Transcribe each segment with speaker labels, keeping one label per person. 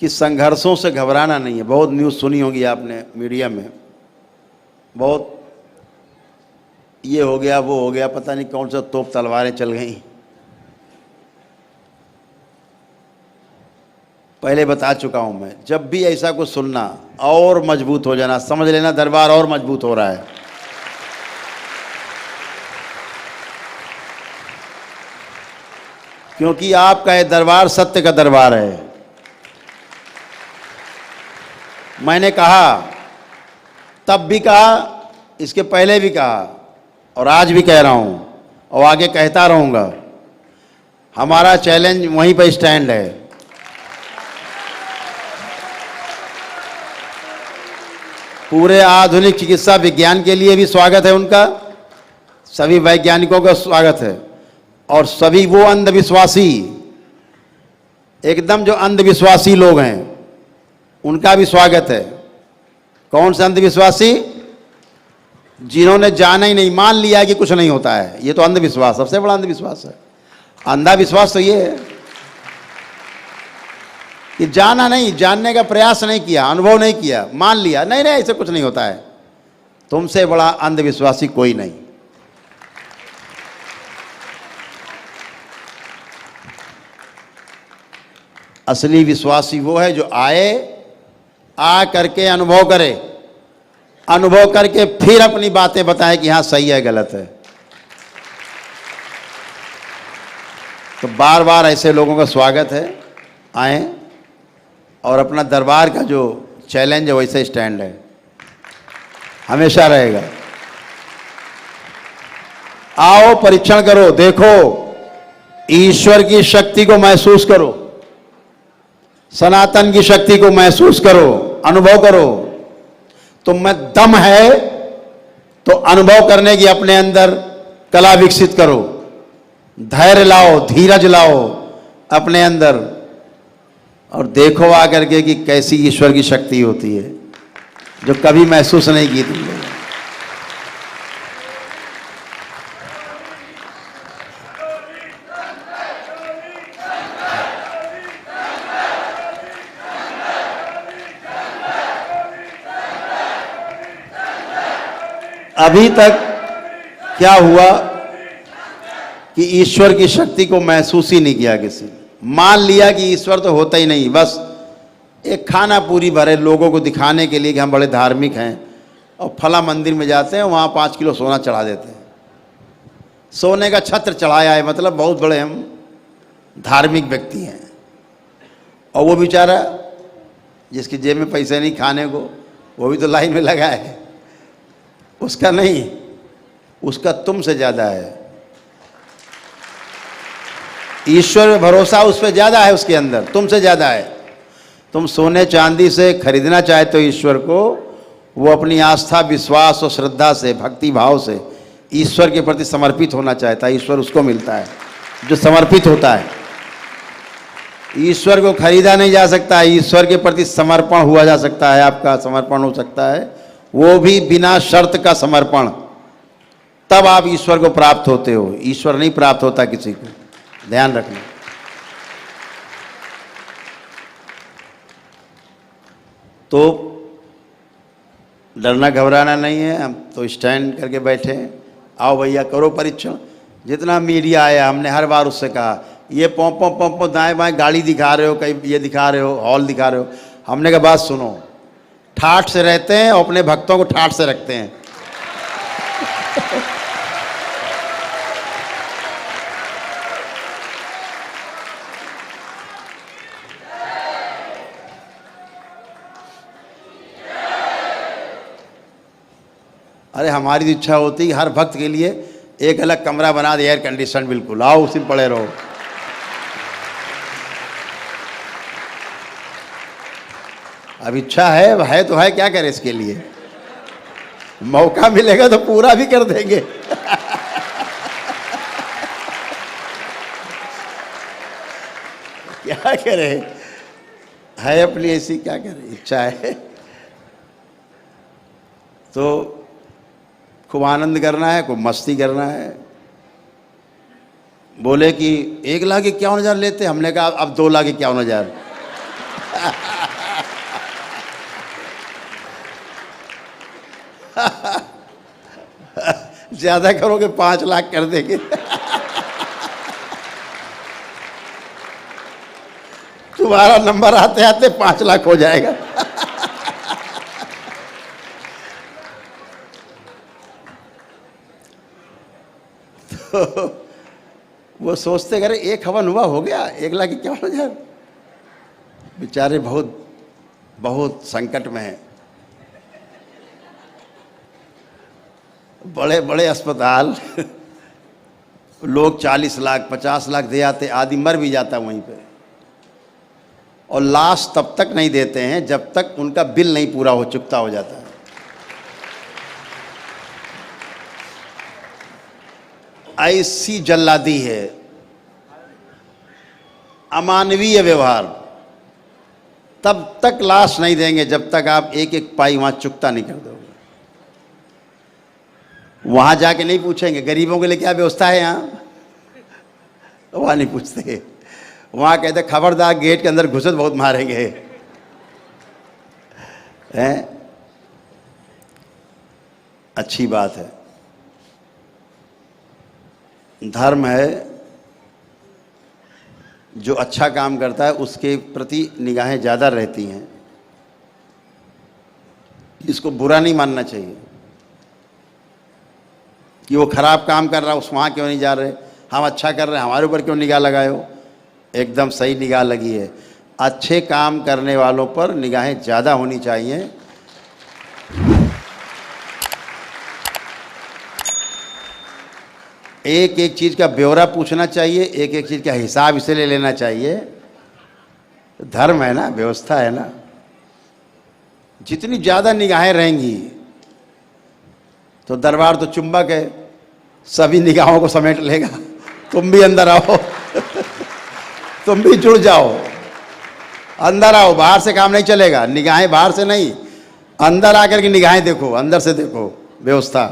Speaker 1: कि संघर्षों से घबराना नहीं है। बहुत न्यूज़ सुनी होगी आपने मीडिया में, बहुत ये हो गया वो हो गया, पता नहीं कौन सा तोप तलवारें चल गई। पहले बता चुका हूं मैं, जब भी ऐसा कुछ सुनना और मजबूत हो जाना, समझ लेना दरबार और मजबूत हो रहा है। क्योंकि आपका ये दरबार सत्य का दरबार है। मैंने कहा, तब भी कहा, इसके पहले भी कहा और आज भी कह रहा हूं और आगे कहता रहूंगा, हमारा चैलेंज वहीं पर स्टैंड है। पूरे आधुनिक चिकित्सा विज्ञान के लिए भी स्वागत है उनका, सभी वैज्ञानिकों का स्वागत है, और सभी वो अंधविश्वासी, एकदम जो अंधविश्वासी लोग हैं उनका भी स्वागत है। कौन से अंधविश्वासी? जिन्होंने जाना ही नहीं, मान लिया कि कुछ नहीं होता है। ये तो अंधविश्वास, सबसे बड़ा अंधविश्वास है। अंधा विश्वास तो ये है कि जाना नहीं, जानने का प्रयास नहीं किया, अनुभव नहीं किया, मान लिया नहीं नहीं ऐसे कुछ नहीं होता है। तुमसे बड़ा अंधविश्वासी कोई नहीं। असली विश्वासी वो है जो आए, आ करके अनुभव करे, अनुभव करके फिर अपनी बातें बताए कि हाँ सही है गलत है। तो बार बार ऐसे लोगों का स्वागत है, आए, और अपना दरबार का जो चैलेंज है वैसे स्टैंड है, हमेशा रहेगा। आओ परीक्षण करो, देखो ईश्वर की शक्ति को महसूस करो, सनातन की शक्ति को महसूस करो, अनुभव करो। तुम में दम है तो अनुभव करने की अपने अंदर कला विकसित करो, धैर्य लाओ, धीरज लाओ अपने अंदर, और देखो आकर के कि कैसी ईश्वर की शक्ति होती है जो कभी महसूस नहीं की तुमने। अभी तक क्या हुआ कि ईश्वर की शक्ति को महसूस ही नहीं किया किसी ने। मान लिया कि ईश्वर तो होता ही नहीं, बस एक खाना पूरी भरे लोगों को दिखाने के लिए कि हम बड़े धार्मिक हैं, और फला मंदिर में जाते हैं वहाँ 5 किलो सोना चढ़ा देते हैं। सोने का छत्र चढ़ाया है मतलब बहुत बड़े हम धार्मिक व्यक्ति हैं। और वो बेचारा जिसकी जेब में पैसे नहीं खाने को, वो भी तो लाइन में लगा है। उसका नहीं, उसका तुमसे ज़्यादा है। ईश्वर में भरोसा उस पर ज़्यादा है, उसके अंदर तुमसे ज़्यादा है। तुम सोने चांदी से खरीदना चाहते हो ईश्वर को, वो अपनी आस्था, विश्वास और श्रद्धा से, भक्ति भाव से ईश्वर के प्रति समर्पित होना चाहता है। ईश्वर उसको मिलता है जो समर्पित होता है। ईश्वर को खरीदा नहीं जा सकता है, ईश्वर के प्रति समर्पण हुआ जा सकता है। आपका समर्पण हो सकता है, वो भी बिना शर्त का समर्पण, तब आप ईश्वर को प्राप्त होते हो। ईश्वर नहीं प्राप्त होता किसी को, ध्यान रखना। तो डरना घबराना नहीं है, हम तो स्टैंड करके बैठे हैं। आओ भैया करो परीक्षण। जितना मीडिया आया हमने हर बार उससे कहा, ये पोंपो पोंपो दाएं बाएं गाड़ी दिखा रहे हो, कहीं ये दिखा रहे हो, हॉल दिखा रहे हो। हमने कहा बात सुनो, ठाठ से रहते हैं और अपने भक्तों को ठाठ से रखते हैं। अरे हमारी तो इच्छा होती है कि हर भक्त के लिए एक अलग कमरा बना दे, एयर कंडीशन बिल्कुल, आओ उसी में पड़े रहो। अब इच्छा है तो है, क्या करें इसके लिए। मौका मिलेगा तो पूरा भी कर देंगे। क्या करें, है अपनी ऐसी, क्या करें, इच्छा है तो खूब आनंद करना है, खूब मस्ती करना है। बोले कि 1,51,000 लेते, हमने कहा अब 2,51,000। ज्यादा करोगे 5 लाख कर देंगे। तुम्हारा नंबर आते आते 5 लाख हो जाएगा। तो वो सोचते करे एक हवन हुआ हो गया 1,51,000। बेचारे बहुत बहुत संकट में हैं। बड़े बड़े अस्पताल लोग 40 लाख 50 लाख दे आते, आदमी मर भी जाता वहीं पे, और लाश तब तक नहीं देते हैं जब तक उनका बिल नहीं पूरा हो चुकता हो जाता है। ऐसी जल्लादी है, अमानवीय व्यवहार। तब तक लाश नहीं देंगे जब तक आप एक एक पाई वहां चुकता नहीं कर दोगे। वहां जाके नहीं पूछेंगे गरीबों के लिए क्या व्यवस्था है यहां, वहां नहीं पूछते। वहां कहते खबरदार गेट के अंदर घुसे तो बहुत मारेंगे। हैं? अच्छी बात है, धर्म है। जो अच्छा काम करता है उसके प्रति निगाहें ज़्यादा रहती हैं। इसको बुरा नहीं मानना चाहिए कि वो खराब काम कर रहा है, उस वहाँ क्यों नहीं जा रहे, हम अच्छा कर रहे हैं हमारे ऊपर क्यों निगाह लगाए हो। एकदम सही निगाह लगी है। अच्छे काम करने वालों पर निगाहें ज़्यादा होनी चाहिए। एक एक चीज़ का ब्यौरा पूछना चाहिए, एक एक चीज़ का हिसाब इसे ले लेना चाहिए। धर्म है ना, व्यवस्था है ना। जितनी ज़्यादा निगाहें रहेंगी तो दरबार तो चुंबक है, सभी निगाहों को समेट लेगा। तुम भी अंदर आओ तुम भी जुड़ जाओ, अंदर आओ। बाहर से काम नहीं चलेगा, निगाहें बाहर से नहीं, अंदर आकर के निगाहें देखो, अंदर से देखो व्यवस्था।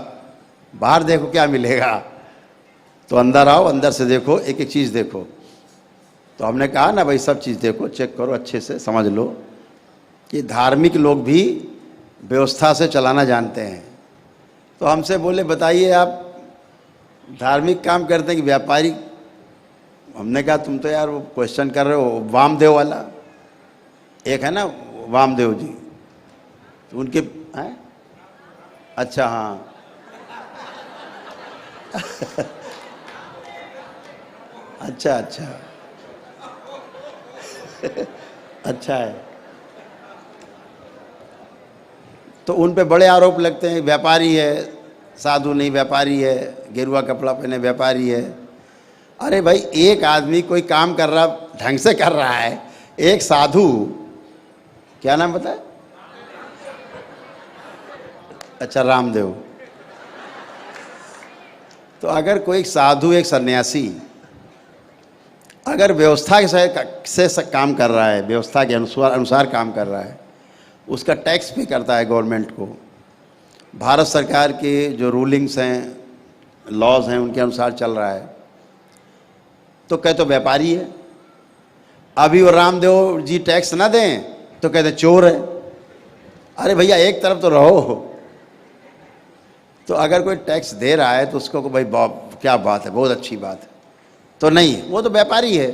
Speaker 1: बाहर देखो क्या मिलेगा, तो अंदर आओ, अंदर से देखो, एक एक चीज़ देखो। तो हमने कहा ना भाई, सब चीज़ देखो, चेक करो, अच्छे से समझ लो कि धार्मिक लोग भी व्यवस्था से चलाना जानते हैं। तो हमसे बोले बताइए आप धार्मिक काम करते हैं कि व्यापारिक। हमने कहा तुम तो यार वो क्वेश्चन कर रहे हो वामदेव वाला, एक है ना वामदेव जी, तो उनके हैं। अच्छा हाँ अच्छा अच्छा अच्छा है। तो उन पे बड़े आरोप लगते हैं, व्यापारी है, साधु नहीं व्यापारी है, गेरुआ कपड़ा पहने व्यापारी है। अरे भाई एक आदमी कोई काम कर रहा ढंग से कर रहा है, एक साधु, क्या नाम बताए? अच्छा रामदेव। तो अगर कोई साधु एक सन्यासी अगर व्यवस्था से काम कर रहा है, व्यवस्था के अनुसार काम कर रहा है, उसका टैक्स पे करता है गवर्नमेंट को, भारत सरकार के जो रूलिंग्स हैं, लॉज हैं, उनके अनुसार चल रहा है, तो कहे तो व्यापारी है। अभी वो रामदेव जी टैक्स ना दें तो कहते चोर है। अरे भैया एक तरफ तो रहो। तो अगर कोई टैक्स दे रहा है तो उसको भाई क्या बात है, बहुत अच्छी बात है, तो नहीं, वो तो व्यापारी है।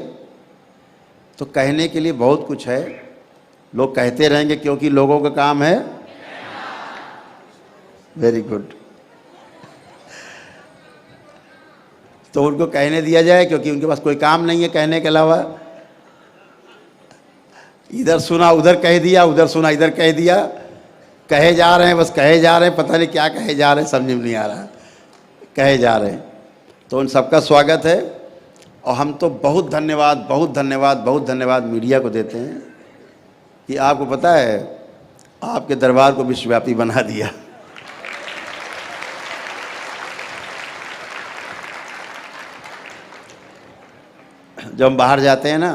Speaker 1: तो कहने के लिए बहुत कुछ है, लोग कहते रहेंगे क्योंकि लोगों का काम है। Very good. तो उनको कहने दिया जाए क्योंकि उनके पास कोई काम नहीं है कहने के अलावा। इधर सुना उधर कह दिया, उधर सुना इधर कह दिया, कहे जा रहे हैं, बस कहे जा रहे हैं, पता नहीं क्या कहे जा रहे हैं, समझ में नहीं आ रहा, कहे जा रहे हैं। तो उन सबका स्वागत है। और हम तो बहुत धन्यवाद बहुत धन्यवाद बहुत धन्यवाद मीडिया को देते हैं कि आपको पता है आपके दरबार को विश्वव्यापी बना दिया। जब हम बाहर जाते हैं ना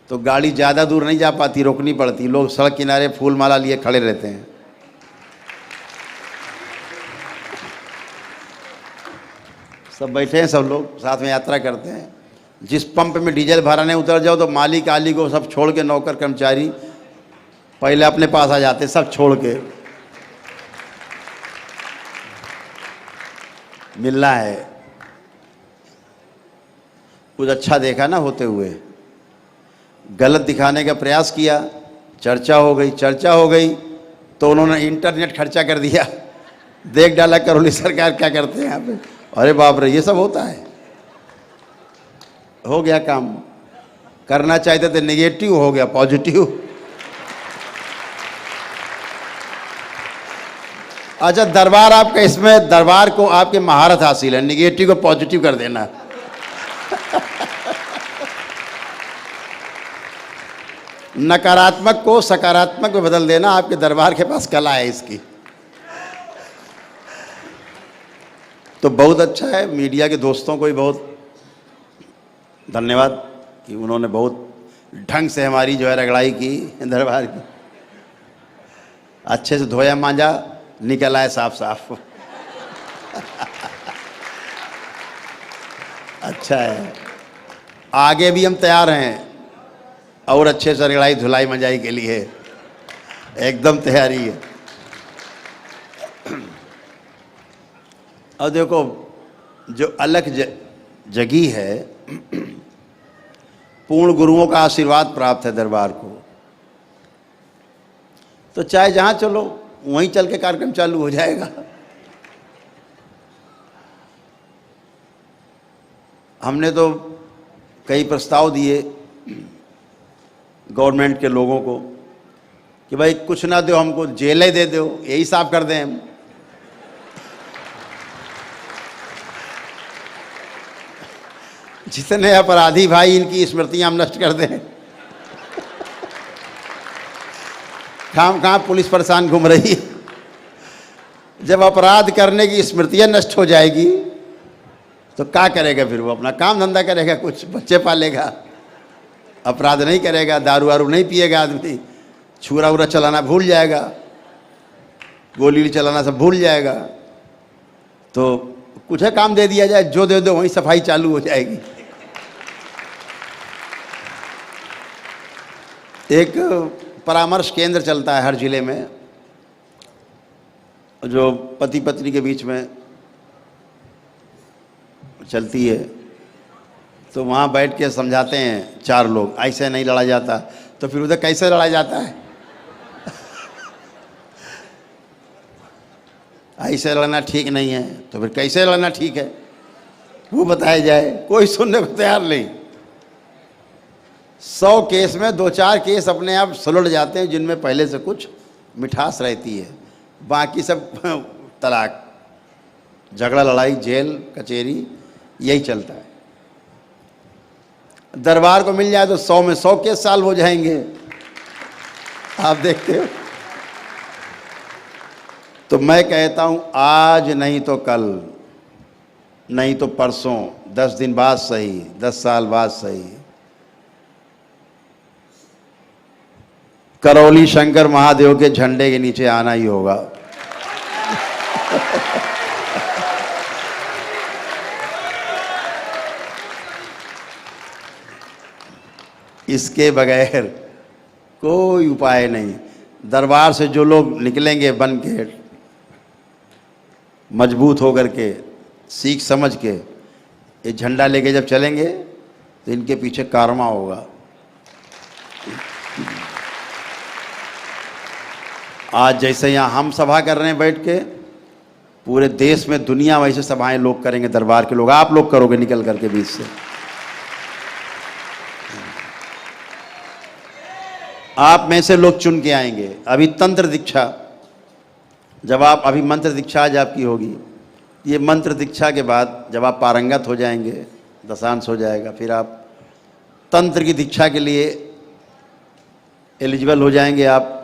Speaker 1: तो गाड़ी ज़्यादा दूर नहीं जा पाती, रोकनी पड़ती, लोग सड़क किनारे फूल माला लिए खड़े रहते हैं। सब बैठे हैं, सब लोग साथ में यात्रा करते हैं, जिस पंप में डीजल भराने उतर जाओ तो मालिक आली को सब छोड़ के, नौकर कर्मचारी पहले अपने पास आ जाते, सब छोड़ के। मिलना है, कुछ अच्छा देखा ना होते हुए, गलत दिखाने का प्रयास किया, चर्चा हो गई, चर्चा हो गई तो उन्होंने इंटरनेट खर्चा कर दिया, देख डाला करौली सरकार क्या करते हैं यहाँ पे। अरे बाप रे, ये सब होता है। हो गया काम, करना चाहते थे नेगेटिव, हो गया पॉजिटिव। अच्छा, दरबार आपका, इसमें दरबार को आपकी महारत हासिल है, नेगेटिव को पॉजिटिव कर देना। नकारात्मक को सकारात्मक में बदल देना, आपके दरबार के पास कला है इसकी। तो बहुत अच्छा है। मीडिया के दोस्तों को भी बहुत धन्यवाद कि उन्होंने बहुत ढंग से हमारी जो है रगड़ाई की दरबार की, अच्छे से धोया मांजा, निकल आए साफ साफ। अच्छा है, आगे भी हम तैयार हैं और अच्छे से रगड़ाई धुलाई मंजाई के लिए एकदम तैयारी है। और देखो, जो अलग जगी है, पूर्ण गुरुओं का आशीर्वाद प्राप्त है दरबार को, तो चाहे जहां चलो वहीं चल के कार्यक्रम चालू हो जाएगा। हमने तो कई प्रस्ताव दिए गवर्नमेंट के लोगों को कि भाई कुछ ना दो, हमको जेलें दे दो, यही साफ कर दें हम। जितने अपराधी भाई, इनकी स्मृतियां हम नष्ट कर दें। कहाँ पुलिस परेशान घूम रही है। जब अपराध करने की स्मृतियां नष्ट हो जाएगी तो क्या करेगा फिर वो? अपना काम धंधा करेगा, कुछ बच्चे पालेगा, अपराध नहीं करेगा, दारू वारू नहीं पिएगा, आदमी छुरा उरा चलाना भूल जाएगा, गोली चलाना सब भूल जाएगा। तो कुछ है काम दे दिया जाए, जो दे दो वहीं सफाई चालू हो जाएगी। एक परामर्श केंद्र चलता है हर जिले में, जो पति पत्नी के बीच में चलती है, तो वहाँ बैठ के समझाते हैं चार लोग, ऐसे नहीं लड़ा जाता। तो फिर उधर कैसे लड़ा जाता है? ऐसे लड़ना ठीक नहीं है, तो फिर कैसे लड़ना ठीक है वो बताया जाए। कोई सुनने को तैयार नहीं। 100 केस में 2-4 केस अपने आप सुलझ जाते हैं, जिनमें पहले से कुछ मिठास रहती है, बाकी सब तलाक, झगड़ा, लड़ाई, जेल, कचहरी, यही चलता है। दरबार को मिल जाए तो 100 में 100 केस सॉल्व हो जाएंगे, आप देखते हो। तो मैं कहता हूं, आज नहीं तो कल, नहीं तो परसों, 10 दिन बाद सही, 10 साल बाद सही, करौली शंकर महादेव के झंडे के नीचे आना ही होगा। इसके बगैर कोई उपाय नहीं। दरबार से जो लोग निकलेंगे बन के, मजबूत होकर के, सीख समझ के, ये झंडा लेके जब चलेंगे तो इनके पीछे कारवा होगा। आज जैसे यहाँ हम सभा कर रहे हैं बैठ के, पूरे देश में, दुनिया वैसे सभाएं लोग करेंगे, दरबार के लोग, आप लोग करोगे निकल करके बीच से। आप में से लोग चुन के आएंगे। अभी तंत्र दीक्षा, जब आप, अभी मंत्र दीक्षा आज आपकी होगी, ये मंत्र दीक्षा के बाद जब आप पारंगत हो जाएंगे, दशांश हो जाएगा, फिर आप तंत्र की दीक्षा के लिए एलिजिबल हो जाएंगे आप,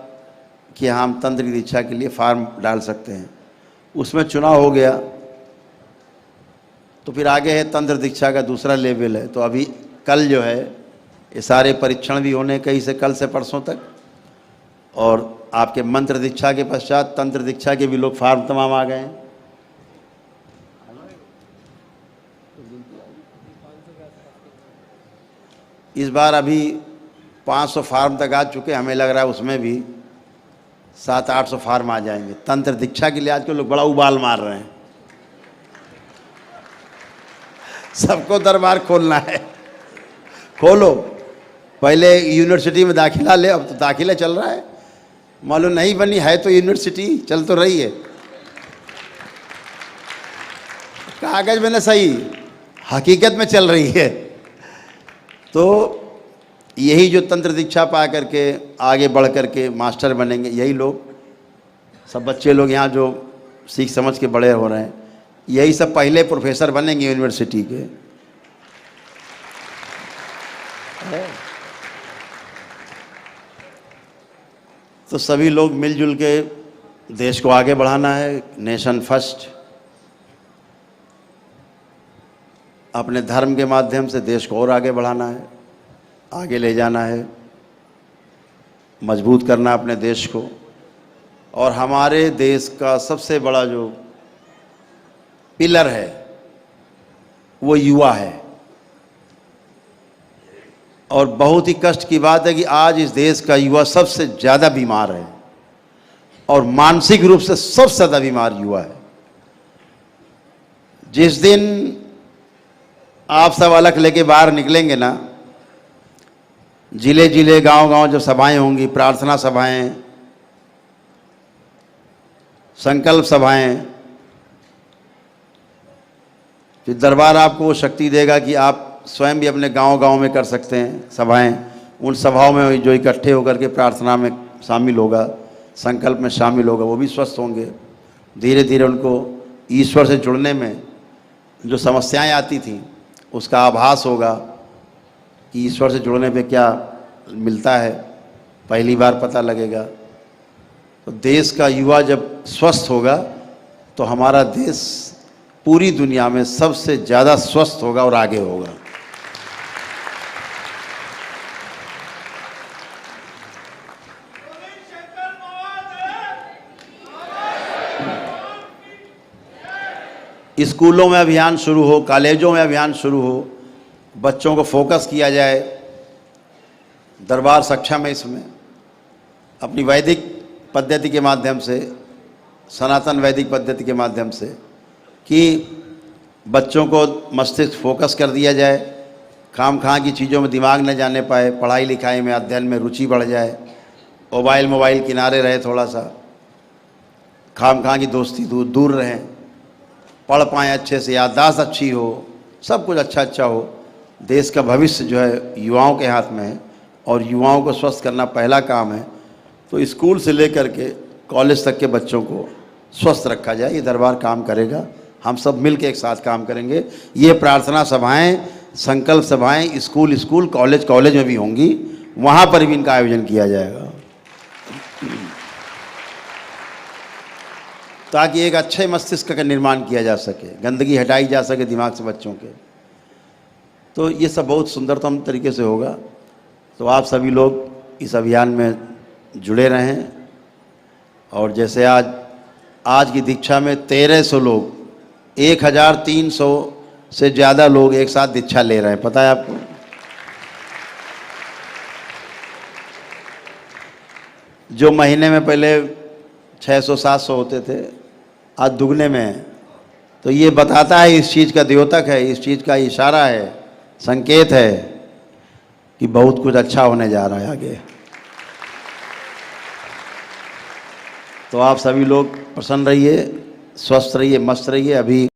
Speaker 1: कि हम तंत्र की दीक्षा के लिए फॉर्म डाल सकते हैं। उसमें चुनाव हो गया तो फिर आगे है तंत्र दीक्षा का दूसरा लेवल है। तो अभी कल जो है ये सारे परीक्षण भी होने कहीं से, कल से परसों तक, और आपके मंत्र दीक्षा के पश्चात तंत्र दीक्षा के भी लोग फॉर्म तमाम आ गए हैं। इस बार अभी 500 फार्म तक आ चुके, हमें लग रहा है उसमें भी 700-800 फार्म आ जाएंगे। तंत्र दीक्षा के लिए आजकल लोग बड़ा उबाल मार रहे हैं, सबको दरबार खोलना है। खोलो, पहले यूनिवर्सिटी में दाखिला ले, अब तो दाखिला चल रहा है, मालूम नहीं बनी है तो यूनिवर्सिटी चल तो रही है, कागज में ना सही, हकीकत में चल रही है। तो यही जो तंत्र दीक्षा पा करके आगे बढ़ करके मास्टर बनेंगे, यही लोग, सब बच्चे लोग यहाँ जो सीख समझ के बड़े हो रहे हैं, यही सब पहले प्रोफेसर बनेंगे यूनिवर्सिटी के। तो सभी लोग मिलजुल के देश को आगे बढ़ाना है, नेशन फर्स्ट। अपने धर्म के माध्यम से देश को और आगे बढ़ाना है, आगे ले जाना है, मजबूत करना अपने देश को। और हमारे देश का सबसे बड़ा जो पिलर है वो युवा है। और बहुत ही कष्ट की बात है कि आज इस देश का युवा सबसे ज़्यादा बीमार है, और मानसिक रूप से सबसे ज़्यादा बीमार युवा है। जिस दिन आप सब अलग लेके बाहर निकलेंगे ना, जिले जिले गांव गांव जो सभाएं होंगी, प्रार्थना सभाएं, संकल्प सभाएं, तो दरबार आपको वो शक्ति देगा कि आप स्वयं भी अपने गांव गांव में कर सकते हैं सभाएं। उन सभाओं में जो इकट्ठे होकर के प्रार्थना में शामिल होगा, संकल्प में शामिल होगा, वो भी स्वस्थ होंगे। धीरे धीरे उनको ईश्वर से जुड़ने में जो समस्याएं आती थीं उसका आभास होगा कि ईश्वर से जुड़ने पे क्या मिलता है, पहली बार पता लगेगा। तो देश का युवा जब स्वस्थ होगा तो हमारा देश पूरी दुनिया में सबसे ज़्यादा स्वस्थ होगा और आगे होगा। स्कूलों में अभियान शुरू हो, कॉलेजों में अभियान शुरू हो, बच्चों को फोकस किया जाए। दरबार सक्षम है इसमें, अपनी वैदिक पद्धति के माध्यम से, सनातन वैदिक पद्धति के माध्यम से, कि बच्चों को मस्तिष्क फोकस कर दिया जाए, खाम खां की चीज़ों में दिमाग न जाने पाए, पढ़ाई लिखाई में, अध्ययन में रुचि बढ़ जाए, मोबाइल किनारे रहे, थोड़ा सा खाम खां की दोस्ती दूर रहें, पढ़ पाएँ अच्छे से, याददाश्त अच्छी हो, सब कुछ अच्छा हो। देश का भविष्य जो है युवाओं के हाथ में है, और युवाओं को स्वस्थ करना पहला काम है। तो स्कूल से लेकर के कॉलेज तक के बच्चों को स्वस्थ रखा जाए, ये दरबार काम करेगा। हम सब मिल के एक साथ काम करेंगे। ये प्रार्थना सभाएं, संकल्प सभाएं स्कूल कॉलेज में भी होंगी, वहाँ पर भी इनका आयोजन किया जाएगा, ताकि एक अच्छे मस्तिष्क का निर्माण किया जा सके, गंदगी हटाई जा सके दिमाग से बच्चों के। तो ये सब बहुत सुंदरतम तरीके से होगा। तो आप सभी लोग इस अभियान में जुड़े रहें। और जैसे आज की दीक्षा में 1300 लोग, 1300 से ज़्यादा लोग एक साथ दीक्षा ले रहे हैं, पता है आपको? जो महीने में पहले 600-700 होते थे, आज दुगने में है। तो ये बताता है, इस चीज़ का द्योतक है, इस चीज़ का इशारा है, संकेत है कि बहुत कुछ अच्छा होने जा रहा है आगे। तो आप सभी लोग प्रसन्न रहिए, स्वस्थ रहिए, मस्त रहिए। अभी